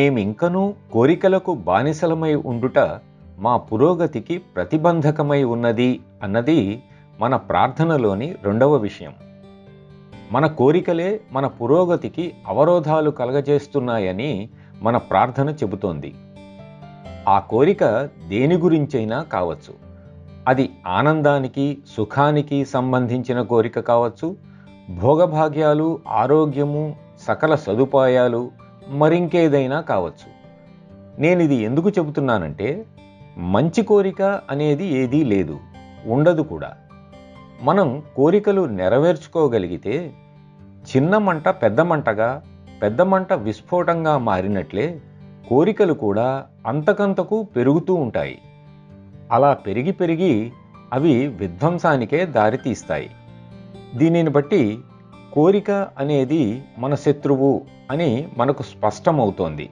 మేమింకనూ కోరికలకు బానిసలమై ఉండుట మా పురోగతికి ప్రతిబంధకమై ఉన్నది అన్నది మన ప్రార్థనలోని రెండవ విషయం. మన కోరికలే మన పురోగతికి అవరోధాలు కలగజేస్తున్నాయని మన ప్రార్థన చెబుతోంది. ఆ కోరిక దేని గురించైనా కావచ్చు. అది ఆనందానికి, సుఖానికి సంబంధించిన కోరిక కావచ్చు, భోగభాగ్యాలు, ఆరోగ్యము, సకల సదుపాయాలు, మరింకేదైనా కావచ్చు. నేనిది ఎందుకు చెబుతున్నానంటే, మంచి కోరిక అనేది ఏదీ లేదు, ఉండదు కూడా. మనం కోరికలు నెరవేర్చుకోగలిగితే చిన్న మంట పెద్ద మంటగా, పెద్ద మంట విస్ఫోటంగా మారినట్లే కోరికలు కూడా అంతకంతకు పెరుగుతూ ఉంటాయి. అలా పెరిగి పెరిగి అవి విధ్వంసానికే దారితీస్తాయి. దీనిని బట్టి కోరిక అనేది మన శత్రువు అని మనకు స్పష్టమవుతోంది.